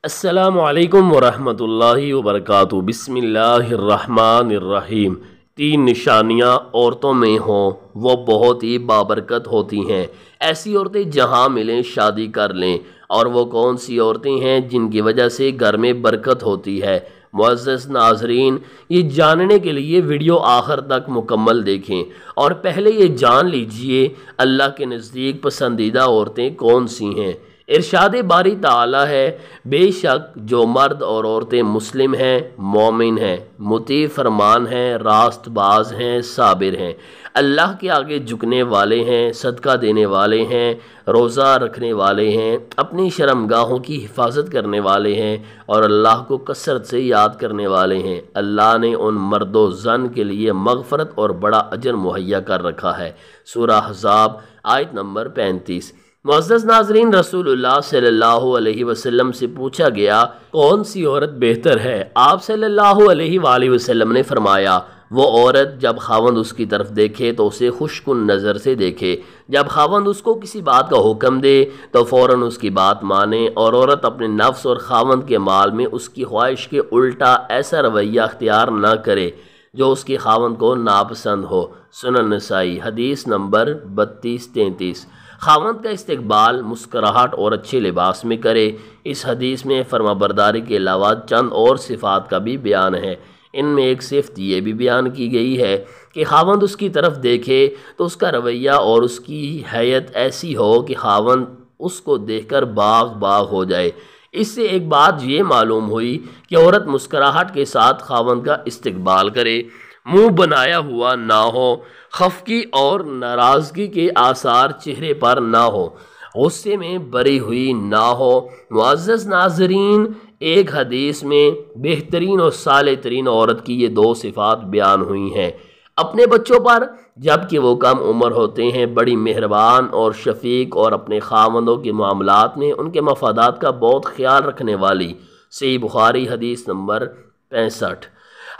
السلام علیکم ورحمۃ اللہ وبرکاتہ۔ بسم اللہ الرحمن الرحیم۔ تین نشانیاں عورتوں میں ہوں وہ بہت ہی بابرکت ہوتی ہیں۔ ایسی عورتیں جہاں ملیں شادی کر لیں۔ اور وہ کون سی عورتیں ہیں جن کی وجہ سے گھر میں برکت ہوتی ہے؟ معزز ناظرین، یہ جاننے کے لیے ویڈیو آخر تک مکمل دیکھیں اور پہلے یہ جان لیجئے اللہ کے نزدیک پسندیدہ عورتیں کون سی ہیں۔ ارشاد باری تعالی ہے، بے شک جو مرد اور عورتیں مسلم ہیں، مومن ہیں، مطیع فرمان ہیں، راست باز ہیں، صابر ہیں، اللہ کے آگے جھکنے والے ہیں، صدقہ دینے والے ہیں، روزہ رکھنے والے ہیں، اپنی شرمگاہوں کی حفاظت کرنے والے ہیں اور اللہ کو کثرت سے یاد کرنے والے ہیں۔ اللہ نے ان مرد و زن کے لیے مغفرت اور بڑا اجر مہیا کر رکھا ہے۔ سورہ احزاب آیت نمبر 35۔ معزز ناظرین، رسول اللہ صلی اللہ علیہ وسلم سے پوچھا گیا کون سی عورت بہتر ہے؟ آپ صلی اللہ علیہ وآلہ وسلم نے فرمایا، وہ عورت جب خاوند اس کی طرف دیکھے تو اسے خوش کن نظر سے دیکھے، جب خاوند اس کو کسی بات کا حکم دے تو فوراً اس کی بات مانے، اور عورت اپنے نفس اور خاوند کے مال میں اس کی خواہش کے الٹا ایسا رویہ اختیار نہ کرے جو اس کی خاوند کو ناپسند ہو۔ سنن نسائی حدیث نمبر 32-33۔ خاوند کا استقبال مسکراہٹ اور اچھے لباس میں کرے۔ اس حدیث میں فرما برداری کے علاوہ چند اور صفات کا بھی بیان ہے۔ ان میں ایک صفت یہ بھی بیان کی گئی ہے کہ خاوند اس کی طرف دیکھے تو اس کا رویہ اور اس کی حیت ایسی ہو کہ خاوند اس کو دیکھ کر باغ باغ ہو جائے۔ اس سے ایک بات یہ معلوم ہوئی کہ عورت مسکراہٹ کے ساتھ خاوند کا استقبال کرے، منہ بنایا ہوا نہ ہو، خفگی اور ناراضگی کے آثار چہرے پر نہ ہو، غصے میں بری ہوئی نہ ہو۔ معزز ناظرین، ایک حدیث میں بہترین اور صالح ترین عورت کی یہ دو صفات بیان ہوئی ہیں۔ اپنے بچوں پر جب کہ وہ کم عمر ہوتے ہیں بڑی مہربان اور شفیق، اور اپنے خاوندوں کے معاملات میں ان کے مفادات کا بہت خیال رکھنے والی۔ صحیح بخاری حدیث نمبر 65۔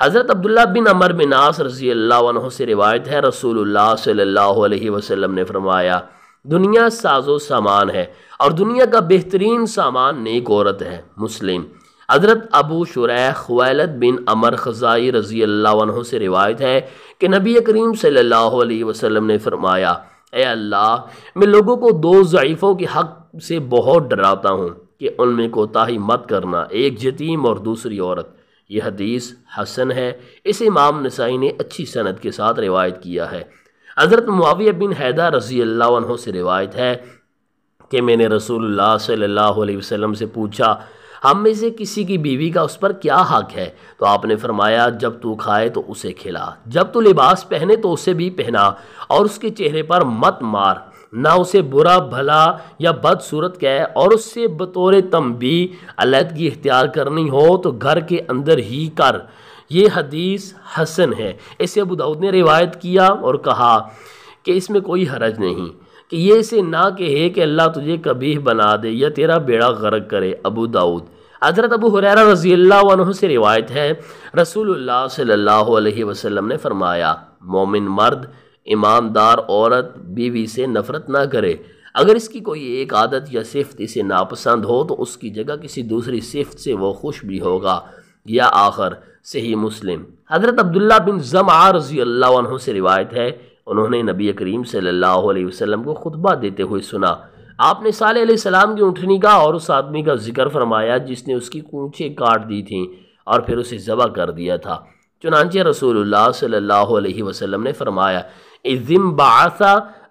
حضرت عبداللہ بن عمر بن عاص رضی اللہ عنہ سے روایت ہے، رسول اللہ صلی اللہ علیہ وسلم نے فرمایا، دنیا ساز و سامان ہے اور دنیا کا بہترین سامان نیک عورت ہے۔ مسلم۔ حضرت ابو شریح خویلد بن عمر خزائی رضی اللہ عنہ سے روایت ہے کہ نبی کریم صلی اللہ علیہ وسلم نے فرمایا، اے اللہ، میں لوگوں کو دو ضعیفوں کے حق سے بہت ڈراتا ہوں کہ ان میں کوتاہی مت کرنا، ایک یتیم اور دوسری عورت۔ یہ حدیث حسن ہے۔ اس امام نسائی نے اچھی سند کے ساتھ روایت کیا ہے۔ حضرت معاویہ بن حیدہ رضی اللہ عنہ سے روایت ہے کہ میں نے رسول اللہ صلی اللہ علیہ وسلم سے پوچھا، ہم میں سے کسی کی بیوی کا اس پر کیا حق ہے؟ تو آپ نے فرمایا، جب تو کھائے تو اسے کھلا، جب تو لباس پہنے تو اسے بھی پہنا، اور اس کے چہرے پر مت مار، نہ اسے برا بھلا یا بد صورت کہے، اور اس سے بطور تنبیہ علیحدگی اختیار کرنی ہو تو گھر کے اندر ہی کر۔ یہ حدیث حسن ہے۔ اسے ابو داؤد نے روایت کیا اور کہا کہ اس میں کوئی حرج نہیں کہ یہ اسے نہ کہے کہ اللہ تجھے قبیح بنا دے یا تیرا بیڑا غرق کرے۔ ابو داؤد۔ حضرت ابو ہریرہ رضی اللہ عنہ سے روایت ہے، رسول اللہ صلی اللہ علیہ وسلم نے فرمایا، مومن مرد ایماندار عورت بیوی سے نفرت نہ کرے، اگر اس کی کوئی ایک عادت یا صفت اسے ناپسند ہو تو اس کی جگہ کسی دوسری صفت سے وہ خوش بھی ہوگا۔ یا آخر۔ صحیح مسلم۔ حضرت عبداللہ بن زمعہ رضی اللہ عنہ سے روایت ہے، انہوں نے نبی کریم صلی اللہ علیہ وسلم کو خطبہ دیتے ہوئے سنا۔ آپ نے صالح علیہ السلام کی اونٹنی کا اور اس آدمی کا ذکر فرمایا جس نے اس کی کونچیں کاٹ دی تھیں اور پھر اسے ذبح کر دیا تھا۔ چنانچہ رسول اللہ صلی اللہ علیہ وسلم نے فرمایا، اِذٍ بَعَثَ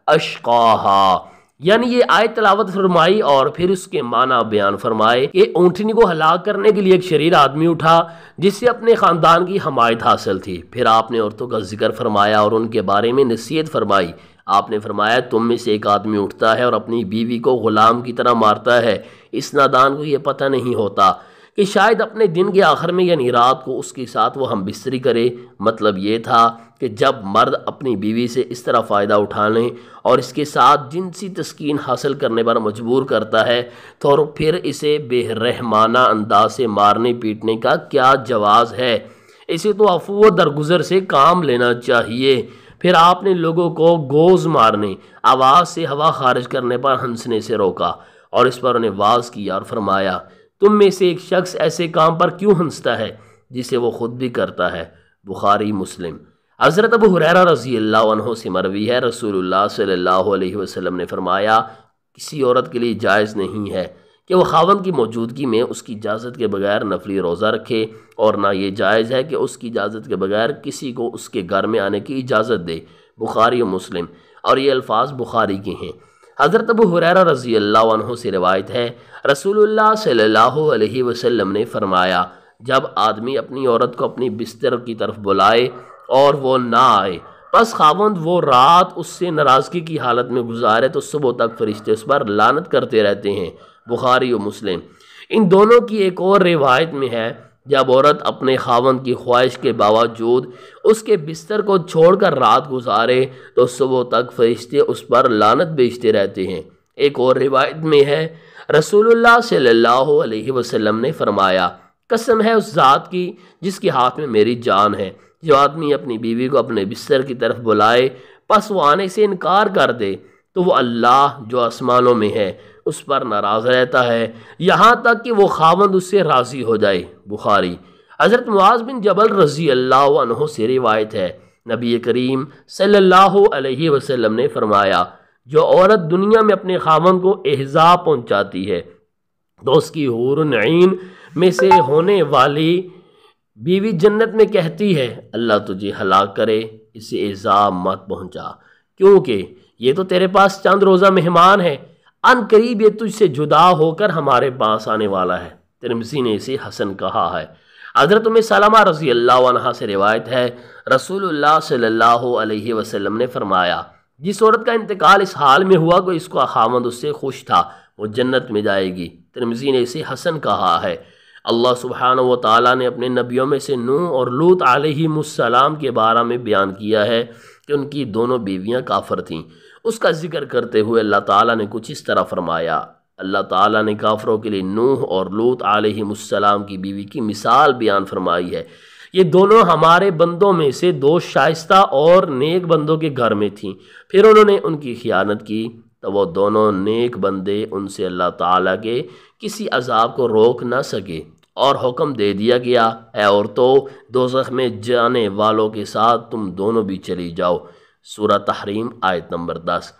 أَشْقَاهَا، یعنی یہ آیت تلاوت فرمائی اور پھر اس کے معنی بیان فرمائے کہ اونٹنی کو ہلاک کرنے کے لیے ایک شریر آدمی اٹھا جس سے اپنے خاندان کی حمایت حاصل تھی۔ پھر آپ نے عورتوں کا ذکر فرمایا اور ان کے بارے میں نصیحت فرمائی۔ آپ نے فرمایا، تم میں سے ایک آدمی اٹھتا ہے اور اپنی بیوی کو غلام کی طرح مارتا ہے، اس نادان کو یہ پتہ نہیں ہوتا کہ شاید اپنے دن کے آخر میں یعنی رات کو اس کے ساتھ وہ ہم بستری کرے۔ مطلب یہ تھا کہ جب مرد اپنی بیوی سے اس طرح فائدہ اٹھانے اور اس کے ساتھ جنسی تسکین حاصل کرنے پر مجبور کرتا ہے تو پھر اسے بے رحمانہ انداز سے مارنے پیٹنے کا کیا جواز ہے؟ اسے تو عفو و درگزر سے کام لینا چاہیے۔ پھر آپ نے لوگوں کو گوز مارنے، آواز سے ہوا خارج کرنے پر ہنسنے سے روکا اور اس پر انہیں واز کیا اور فرمایا، تم میں سے ایک شخص ایسے کام پر کیوں ہنستا ہے جسے وہ خود بھی کرتا ہے؟ بخاری مسلم۔ حضرت ابو ہریرہ رضی اللہ عنہ سے مروی ہے، رسول اللہ صلی اللہ علیہ وسلم نے فرمایا کسی عورت کے لیے جائز نہیں ہے کہ وہ خاوند کی موجودگی میں اس کی اجازت کے بغیر نفلی روزہ رکھے، اور نہ یہ جائز ہے کہ اس کی اجازت کے بغیر کسی کو اس کے گھر میں آنے کی اجازت دے۔ بخاری و مسلم، اور یہ الفاظ بخاری کے ہیں۔ حضرت ابو ہریرہ رضی اللہ عنہ سے روایت ہے، رسول اللہ صلی اللہ علیہ وسلم نے فرمایا جب آدمی اپنی عورت کو اپنی بستر کی طرف بلائے اور وہ نہ آئے، پس خاوند وہ رات اس سے ناراضگی کی حالت میں گزارے تو صبح تک فرشتے اس پر لعنت کرتے رہتے ہیں۔ بخاری و مسلم۔ ان دونوں کی ایک اور روایت میں ہے جب عورت اپنے خاوند کی خواہش کے باوجود اس کے بستر کو چھوڑ کر رات گزارے تو صبح تک فرشتے اس پر لعنت بھیجتے رہتے ہیں۔ ایک اور روایت میں ہے رسول اللہ صلی اللہ علیہ وسلم نے فرمایا قسم ہے اس ذات کی جس کے ہاتھ میں میری جان ہے، جو آدمی اپنی بیوی کو اپنے بستر کی طرف بلائے پس وہ آنے سے انکار کر دے تو وہ اللہ جو آسمانوں میں ہے اس پر ناراض رہتا ہے یہاں تک کہ وہ خاوند اس سے راضی ہو جائے۔ بخاری۔ حضرت معاذ بن جبل رضی اللہ عنہ سے روایت ہے، نبی کریم صلی اللہ علیہ وسلم نے فرمایا جو عورت دنیا میں اپنے خاوند کو ایذا پہنچاتی ہے تو اس کی حور العین میں سے ہونے والی بیوی جنت میں کہتی ہے اللہ تجھے ہلاک کرے، اسے ایذا مت پہنچا کیونکہ یہ تو تیرے پاس چند روزہ مہمان ہے، ان قریب یہ تجھ سے جدا ہو کر ہمارے پاس آنے والا ہے۔ ترمذی نے اسے حسن کہا ہے۔ حضرت ام سلمہ رضی اللہ عنہا سے روایت ہے رسول اللہ صلی اللہ علیہ وسلم نے فرمایا جس عورت کا انتقال اس حال میں ہوا کہ اس کا خاوند اس سے خوش تھا وہ جنت میں جائے گی۔ ترمذی نے اسے حسن کہا ہے۔ اللہ سبحانہ و تعالیٰ نے اپنے نبیوں میں سے نوح اور لوط علیہ السلام کے بارے میں بیان کیا ہے کہ ان کی دونوں بیویاں کافر تھیں۔ اس کا ذکر کرتے ہوئے اللہ تعالیٰ نے کچھ اس طرح فرمایا، اللہ تعالیٰ نے کافروں کے لیے نوح اور لوط علیہ السلام کی بیوی کی مثال بیان فرمائی ہے، یہ دونوں ہمارے بندوں میں سے دو شائستہ اور نیک بندوں کے گھر میں تھیں، پھر انہوں نے ان کی خیانت کی تو وہ دونوں نیک بندے ان سے اللہ تعالیٰ کے کسی عذاب کو روک نہ سکے اور حکم دے دیا گیا اے عورتوں دوزخ میں جانے والوں کے ساتھ تم دونوں بھی چلی جاؤ۔ سورہ تحریم آیت نمبر 10۔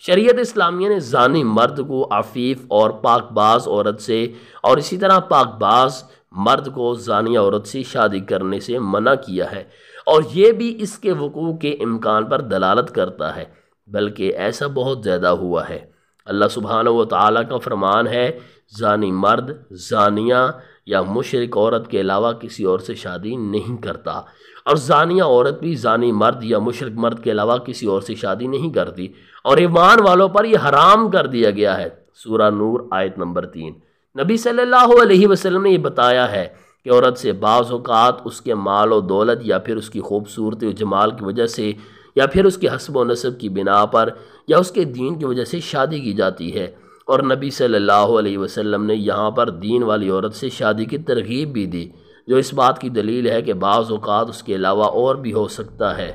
شریعت اسلامیہ نے زانی مرد کو عفیف اور پاک باز عورت سے اور اسی طرح پاک باز مرد کو زانیہ عورت سے شادی کرنے سے منع کیا ہے، اور یہ بھی اس کے وقوع کے امکان پر دلالت کرتا ہے، بلکہ ایسا بہت زیادہ ہوا ہے۔ اللہ سبحانہ و تعالیٰ کا فرمان ہے زانی مرد زانیہ یا مشرک عورت کے علاوہ کسی اور سے شادی نہیں کرتا، اور زانیہ عورت بھی زانی مرد یا مشرک مرد کے علاوہ کسی اور سے شادی نہیں کرتی، اور ایمان والوں پر یہ حرام کر دیا گیا ہے۔ سورہ نور آیت نمبر 3۔ نبی صلی اللہ علیہ وسلم نے یہ بتایا ہے کہ عورت سے بعض اوقات اس کے مال و دولت یا پھر اس کی خوبصورتی و جمال کی وجہ سے یا پھر اس کے حسب و نسب کی بنا پر یا اس کے دین کی وجہ سے شادی کی جاتی ہے، اور نبی صلی اللہ علیہ وسلم نے یہاں پر دین والی عورت سے شادی کی ترغیب بھی دی، جو اس بات کی دلیل ہے کہ بعض اوقات اس کے علاوہ اور بھی ہو سکتا ہے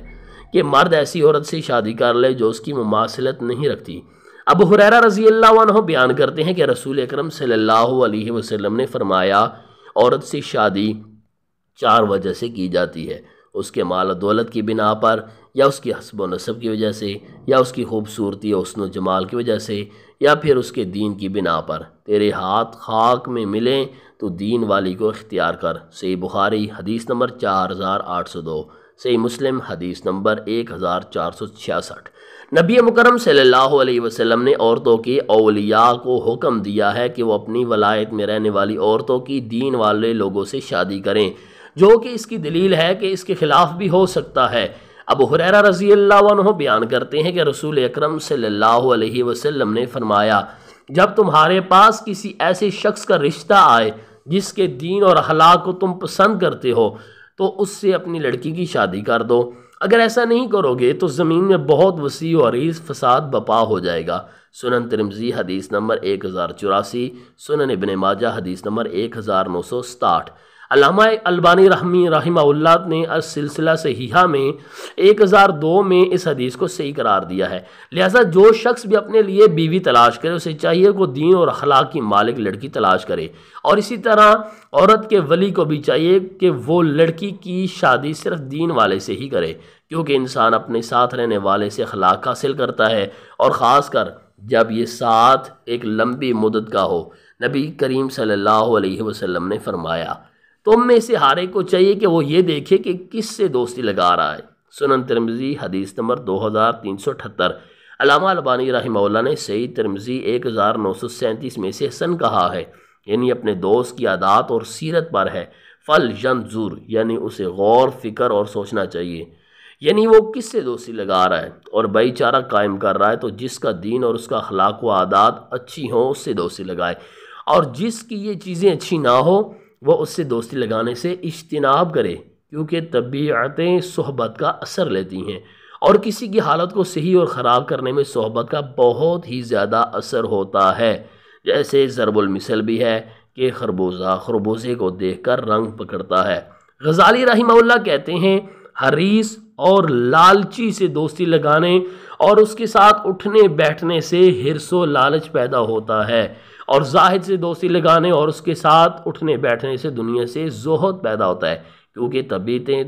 کہ مرد ایسی عورت سے شادی کر لے جو اس کی مماثلت نہیں رکھتی۔ ابو ہریرہ رضی اللہ عنہ بیان کرتے ہیں کہ رسول اکرم صلی اللہ علیہ وسلم نے فرمایا عورت سے شادی 4 وجہ سے کی جاتی ہے، اس کے مال و دولت کی بنا پر یا اس کی حسب و نسب کی وجہ سے یا اس کی خوبصورتی اور حسن و جمال کی وجہ سے یا پھر اس کے دین کی بنا پر۔ تیرے ہاتھ خاک میں ملیں تو دین والی کو اختیار کر۔ صحیح بخاری حدیث نمبر 4802، صحیح مسلم حدیث نمبر 1466۔ نبی مکرم صلی اللہ علیہ وسلم نے عورتوں کے اولیاء کو حکم دیا ہے کہ وہ اپنی ولایت میں رہنے والی عورتوں کی دین والے لوگوں سے شادی کریں، جو کہ اس کی دلیل ہے کہ اس کے خلاف بھی ہو سکتا ہے۔ ابو ہریرہ رضی اللہ عنہ بیان کرتے ہیں کہ رسول اکرم صلی اللہ علیہ وسلم نے فرمایا جب تمہارے پاس کسی ایسے شخص کا رشتہ آئے جس کے دین اور اخلاق کو تم پسند کرتے ہو تو اس سے اپنی لڑکی کی شادی کر دو، اگر ایسا نہیں کرو گے تو زمین میں بہت وسیع و عریض فساد بپا ہو جائے گا۔ سنن ترمذی حدیث نمبر 1084، سنن ابن ماجہ حدیث نمبر 1967۔ علامہ البانی رحمہ اللہ نے السلسلہ صحیحہ میں 1002 میں اس حدیث کو صحیح قرار دیا ہے۔ لہٰذا جو شخص بھی اپنے لیے بیوی تلاش کرے اسے چاہیے کہ دین اور اخلاق کی مالک لڑکی تلاش کرے، اور اسی طرح عورت کے ولی کو بھی چاہیے کہ وہ لڑکی کی شادی صرف دین والے سے ہی کرے، کیونکہ انسان اپنے ساتھ رہنے والے سے اخلاق حاصل کرتا ہے، اور خاص کر جب یہ ساتھ ایک لمبی مدت کا ہو۔ نبی کریم صلی اللہ علیہ وسلم نے فرمایا، تم میں سے ہر ایک کو چاہیے کہ وہ یہ دیکھے کہ کس سے دوستی لگا رہا ہے۔ سنن ترمذی حدیث نمبر 2378۔ علامہ البانی رحمہ اللہ نے صحیح ترمذی 1937 میں سے حسن کہا ہے، یعنی اپنے دوست کی عادات اور سیرت پر ہے۔ فل ینظر، یعنی اسے غور فکر اور سوچنا چاہیے، یعنی وہ کس سے دوستی لگا رہا ہے اور بھائی چارہ قائم کر رہا ہے، تو جس کا دین اور اس کا اخلاق و عادات اچھی ہوں اس سے دوستی لگائے، اور جس کی یہ چیزیں اچھی نہ ہو وہ اس سے دوستی لگانے سے اجتناب کرے، کیونکہ طبیعتیں صحبت کا اثر لیتی ہیں، اور کسی کی حالت کو صحیح اور خراب کرنے میں صحبت کا بہت ہی زیادہ اثر ہوتا ہے۔ جیسے ضرب المثل بھی ہے کہ خربوزے کو دیکھ کر رنگ پکڑتا ہے۔ غزالی رحمہ اللہ کہتے ہیں، حریص اور لالچی سے دوستی لگانے اور اس کے ساتھ اٹھنے بیٹھنے سے حرص و لالچ پیدا ہوتا ہے، اور زاہد سے دوستی لگانے اور اس کے ساتھ اٹھنے بیٹھنے سے دنیا سے زہد پیدا ہوتا ہے، کیونکہ طبیعتیں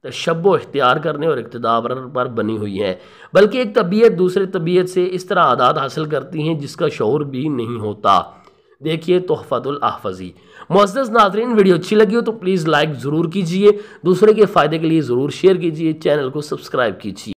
تشبہ اختیار کرنے اور اقتداء پر بنی ہوئی ہیں، بلکہ ایک طبیعت دوسرے طبیعت سے اس طرح عادات حاصل کرتی ہیں جس کا شعور بھی نہیں ہوتا۔ دیکھیے تحفۃ الاحفظی۔ معزز ناظرین، ویڈیو اچھی لگی ہو تو پلیز لائک ضرور کیجئے، دوسرے کے فائدے کے لیے ضرور شیئر کیجئے، چینل کو سبسکرائب کیجئے۔